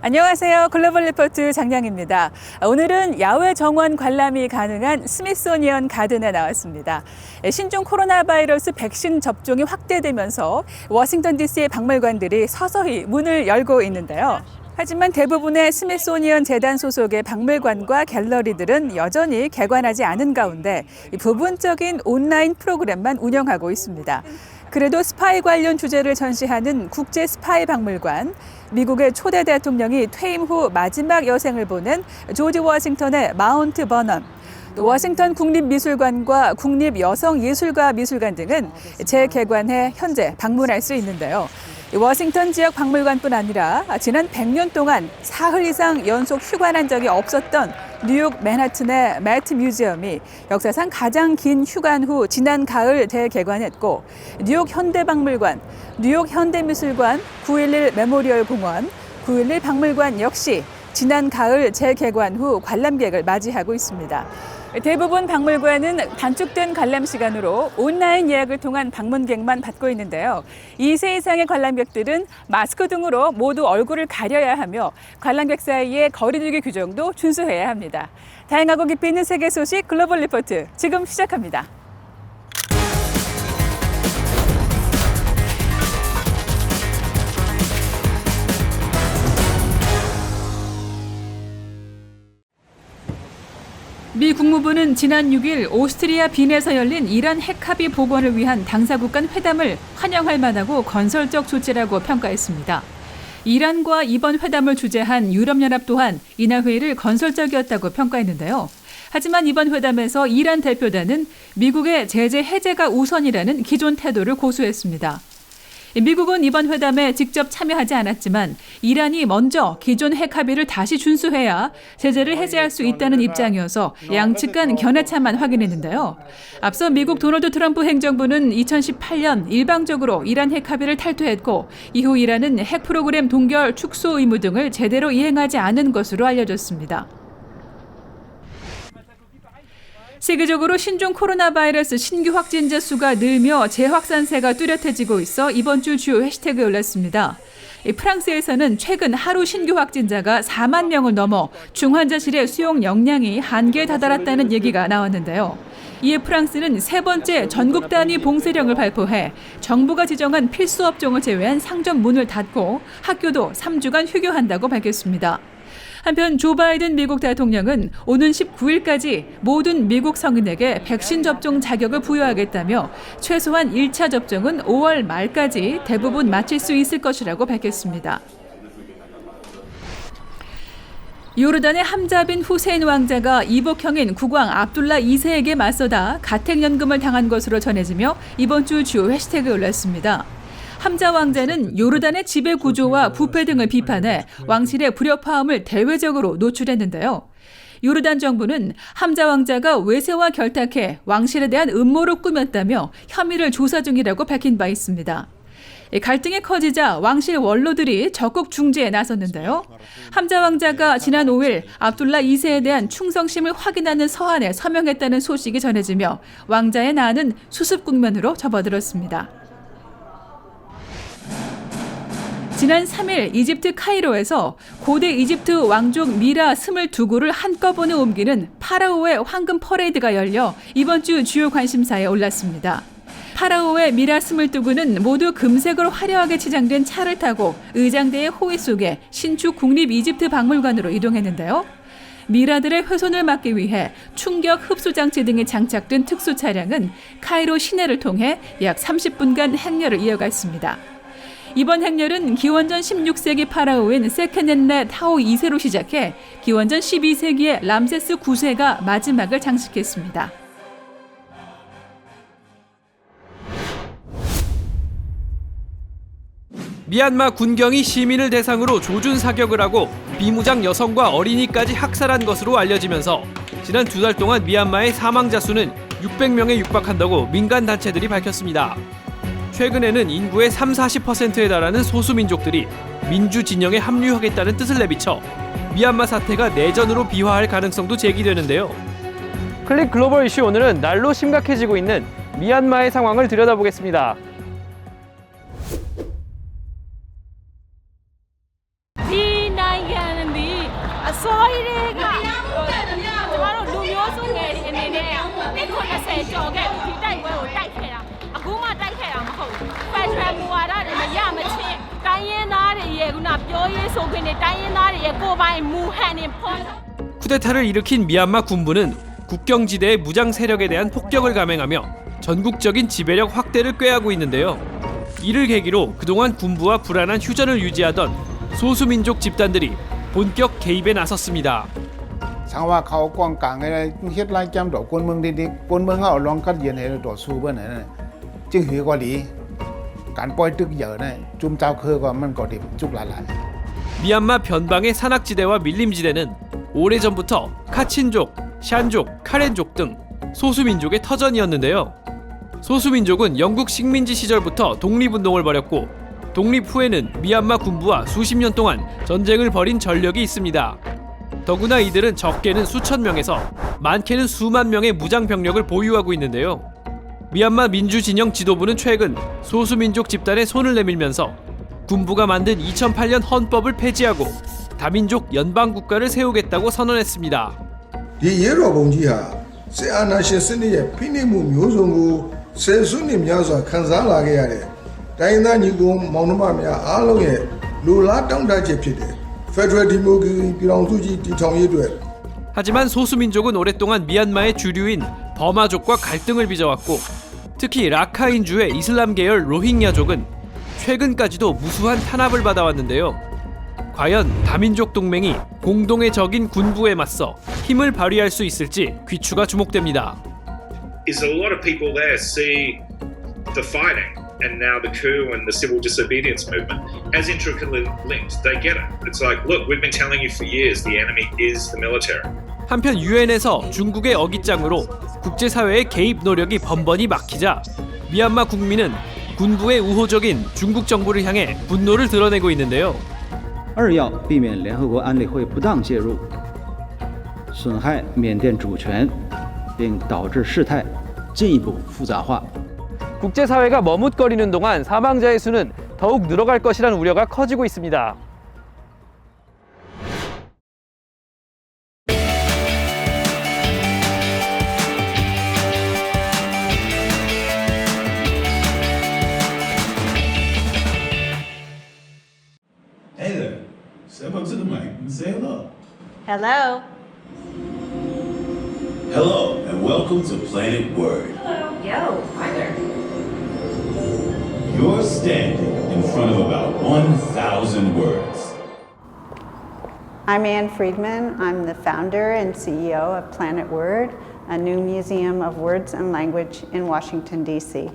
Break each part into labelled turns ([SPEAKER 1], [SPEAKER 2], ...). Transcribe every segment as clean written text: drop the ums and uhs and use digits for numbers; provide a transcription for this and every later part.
[SPEAKER 1] 안녕하세요. 글로벌 리포트 장량입니다. 오늘은 야외 정원 관람이 가능한 스미소니언 가든에 나왔습니다. 신종 코로나 바이러스 백신 접종이 확대되면서 워싱턴 DC의 박물관들이 서서히 문을 열고 있는데요. 하지만 대부분의 스미소니언 재단 소속의 박물관과 갤러리들은 여전히 개관하지 않은 가운데 부분적인 온라인 프로그램만 운영하고 있습니다. 그래도 스파이 관련 주제를 전시하는 국제 스파이 박물관, 미국의 초대 대통령이 퇴임 후 마지막 여생을 보낸 조지 워싱턴의 마운트 버넌, 워싱턴 국립미술관과 국립여성예술가 미술관 등은 재개관해 현재 방문할 수 있는데요. 워싱턴 지역 박물관뿐 아니라 지난 100년 동안 사흘 이상 연속 휴관한 적이 없었던 뉴욕 맨하튼의 매트 뮤지엄이 역사상 가장 긴 휴관 후 지난 가을 재개관했고, 뉴욕 현대박물관, 뉴욕 현대미술관, 911 메모리얼 공원, 911 박물관 역시 지난 가을 재개관 후 관람객을 맞이하고 있습니다. 대부분 박물관은 단축된 관람 시간으로 온라인 예약을 통한 방문객만 받고 있는데요. 2세 이상의 관람객들은 마스크 등으로 모두 얼굴을 가려야 하며 관람객 사이의 거리두기 규정도 준수해야 합니다. 다양하고 깊이 있는 세계 소식 글로벌 리포트 지금 시작합니다. 미 국무부는 지난 6일 오스트리아 빈에서 열린 이란 핵합의 복원을 위한 당사국 간 회담을 환영할 만하고 건설적 조치라고 평가했습니다. 이란과 이번 회담을 주재한 유럽연합 또한 이날 회의를 건설적이었다고 평가했는데요. 하지만 이번 회담에서 이란 대표단은 미국의 제재 해제가 우선이라는 기존 태도를 고수했습니다. 미국은 이번 회담에 직접 참여하지 않았지만 이란이 먼저 기존 핵 합의를 다시 준수해야 제재를 해제할 수 있다는 입장이어서 양측 간 견해차만 확인했는데요. 앞서 미국 도널드 트럼프 행정부는 2018년 일방적으로 이란 핵 합의를 탈퇴했고, 이후 이란은 핵 프로그램 동결 축소 의무 등을 제대로 이행하지 않은 것으로 알려졌습니다. 세계적으로 신종 코로나 바이러스 신규 확진자 수가 늘며 재확산세가 뚜렷해지고 있어 이번 주 주요 해시태그에 올랐습니다. 프랑스에서는 최근 하루 신규 확진자가 4만 명을 넘어 중환자실의 수용 역량이 한계에 다다랐다는 얘기가 나왔는데요. 이에 프랑스는 세 번째 전국 단위 봉쇄령을 발표해 정부가 지정한 필수 업종을 제외한 상점 문을 닫고 학교도 3주간 휴교한다고 밝혔습니다. 한편 조 바이든 미국 대통령은 오는 19일까지 모든 미국 성인에게 백신 접종 자격을 부여하겠다며 최소한 1차 접종은 5월 말까지 대부분 마칠 수 있을 것이라고 밝혔습니다. 요르단의 함자 빈 후세인 왕자가 이복형인 국왕 압둘라 2세에게 맞서다 가택연금을 당한 것으로 전해지며 이번 주 주요 해시태그에 올랐습니다. 함자 왕자는 요르단의 지배 구조와 부패 등을 비판해 왕실의 불협화음을 대외적으로 노출했는데요. 요르단 정부는 함자 왕자가 외세와 결탁해 왕실에 대한 음모를 꾸몄다며 혐의를 조사 중이라고 밝힌 바 있습니다. 갈등이 커지자 왕실 원로들이 적극 중재에 나섰는데요. 함자 왕자가 지난 5일 압둘라 2세에 대한 충성심을 확인하는 서한에 서명했다는 소식이 전해지며 왕자의 난은 수습 국면으로 접어들었습니다. 지난 3일 이집트 카이로에서 고대 이집트 왕족 미라 22구를 한꺼번에 옮기는 파라오의 황금 퍼레이드가 열려 이번 주 주요 관심사에 올랐습니다. 파라오의 미라 22구는 모두 금색으로 화려하게 치장된 차를 타고 의장대의 호위 속에 신축 국립 이집트 박물관으로 이동했는데요. 미라들의 훼손을 막기 위해 충격 흡수 장치 등이 장착된 특수 차량은 카이로 시내를 통해 약 30분간 행렬을 이어갔습니다. 이번 행렬은 기원전 16세기 파라오인 세케넨레 타오 2세로 시작해 기원전 12세기의 람세스 9세가 마지막을 장식했습니다.
[SPEAKER 2] 미얀마 군경이 시민을 대상으로 조준 사격을 하고 비무장 여성과 어린이까지 학살한 것으로 알려지면서 지난 2달 동안 미얀마의 사망자 수는 600명에 육박한다고 민간 단체들이 밝혔습니다. 최근에는 인구의 30-40%에 달하는 소수민족들이 민주 진영에 합류하겠다는 뜻을 내비쳐 미얀마 사태가 내전으로 비화할 가능성도 제기되는데요.
[SPEAKER 3] 클릭 글로벌 이슈 오늘은 날로 심각해지고 있는 미얀마의 상황을 들여다보겠습니다.
[SPEAKER 4] Di na yan. sorry တွေကကျမတို့လူမျိုးစုငယ်တွေအနေနဲ့တစ်90ကျော်ခဲ့ပြီဒီတိုက်ပွဲကိုတိုက်ခဲ့တာအခုမှတိုက်ခဲ့တာမဟုတ်ဘူးဖက်ဒရယ်မူဝါဒတွေမရမချင်းတိုင်းရင်းသားတွေရဲ့ခုနပြောရေးဆိုခွင့်တွေတိုင်းရင်းသားတွေရဲ့ကိုယ်ပိုင်မူဟန်တွေဖော်
[SPEAKER 2] 쿠데타를 일으킨 미얀마 군부는 국경지대의 무장 세력에 대한 폭격을 감행하며 전국적인 지배력 확대를 꾀하고 있는데요. 이를 계기로 그동안 군부와 불안한 휴전을 유지하던 소수민족 집단들이 본격 개입에 나섰습니다.
[SPEAKER 5] ช่างว่าเขากว้างกลางอะไรเฮ็ดไล่จำดอกคนเมืองดีๆคนเมืองเอาลองกัดเย็นให้ต่อสู้เบิ่นนั่นจึงหือก็ดีการปล่อยตึกเยอะนะจุ่มเจ้าคือก็มันก็ดีจุกหลาย
[SPEAKER 2] 미얀마 변방의 산악지대와 밀림지대는 오래전부터 카친족, 샨족, 카렌족 등 소수민족의 터전이었는데요. 소수민족은 영국 식민지 시절부터 독립운동을 벌였고 독립 후에는 미얀마 군부와 수십 년 동안 전쟁을 벌인 전력이 있습니다. 더구나 이들은 적게는 수천 명에서 많게는 수만 명의 무장 병력을 보유하고 있는데요. 미얀마 민주진영 지도부는 최근 소수민족 집단에 손을 내밀면서 군부가 만든 2008년 헌법을 폐지하고 다민족 연방국가를 세우겠다고 선언했습니다.
[SPEAKER 6] 이 예로봉지야 세아나신 스니의 피니무 묘성구 세수님 야서 간사하게 하래 다이나니고 먹는마미야 알롱에 룰라 땅다지 피데 페더럴 디모크라시 비랑수지 디통이돼.
[SPEAKER 2] 하지만 소수민족은 오랫동안 미얀마의 주류인 버마족과 갈등을 빚어왔고 특히 라카인주의 이슬람 계열 로힝야족은 최근까지도 무수한 탄압을 받아왔는데요. 과연 다민족 동맹이 공동의 적인 군부에 맞서 힘을 발휘할 수 있을지 귀추가 주목됩니다.
[SPEAKER 7] Is a lot of people there see the fighting and now the coup and the civil disobedience movement as intricately linked. They get it. It's like, look, we've been telling you for years the enemy is the military.
[SPEAKER 2] 한편 유엔에서 중국의 어깃장으로 국제사회의 개입 노력이 번번이 막히자 미얀마 국민은 군부의 우호적인 중국 정부를 향해 분노를 드러내고 있는데요.
[SPEAKER 8] 二要避免联合国安理会不当介入，损害缅甸主权，并导致事态进一步复杂化。
[SPEAKER 3] 국제사회가 머뭇거리는 동안 사망자의 수는 더욱 늘어갈 것이라는 우려가 커지고 있습니다.
[SPEAKER 9] Hey there, step up to the mic and say hello.
[SPEAKER 4] Hello
[SPEAKER 9] Hello, and welcome to Planet Word.
[SPEAKER 4] Yo hi there
[SPEAKER 9] You're standing in front of about 1,000 words.
[SPEAKER 10] I'm Ann Friedman. I'm the founder and CEO of Planet Word, a new museum of words and language in Washington, D.C.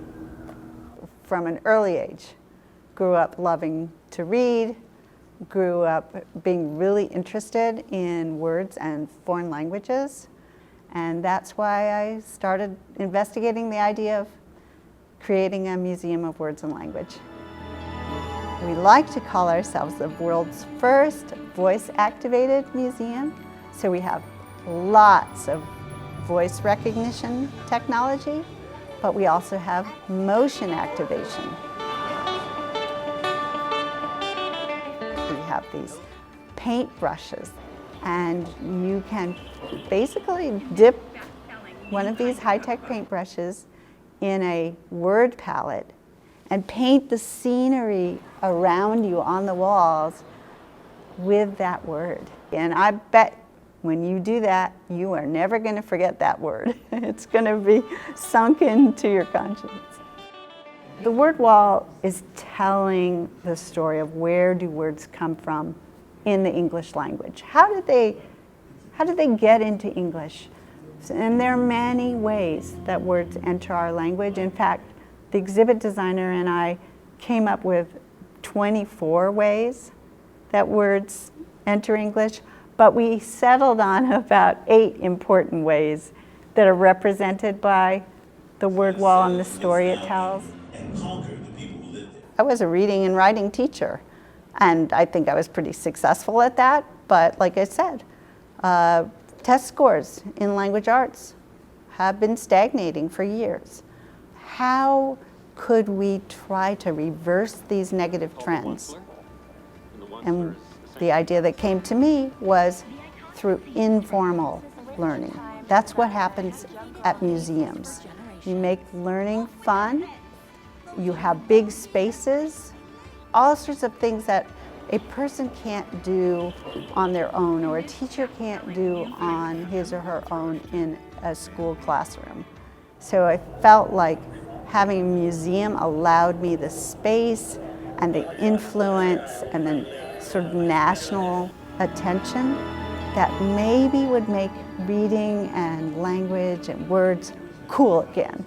[SPEAKER 10] From an early age, grew up loving to read, grew up being really interested in words and foreign languages, and that's why I started investigating the idea of creating a museum of words and language. We like to call ourselves the world's first voice-activated museum, so we have lots of voice recognition technology, but we also have motion activation. We have these paint brushes, and you can basically dip one of these high-tech paint brushes in a word palette and paint the scenery around you on the walls with that word. And I bet when you do that, you are never going to forget that word. It's going to be sunk into your conscience. The word wall is telling the story of where do words come from in the English language. How did they get into English? And there are many ways that words enter our language. In fact, the exhibit designer and I came up with 24 ways that words enter English, but we settled on about 8 important ways that are represented by the word wall and the story it tells. I was a reading and writing teacher, and I think I was pretty successful at that, but like I said, test scores in language arts have been stagnating for years. How could we try to reverse these negative trends? And the idea that came to me was, through informal learning. That's what happens at museums. You make learning fun, you have big spaces, all sorts of things that a person can't do on their own or a teacher can't do on his or her own in a school classroom. So I felt like having a museum allowed me the space and the influence and the sort of national attention that maybe would make reading and language and words cool again.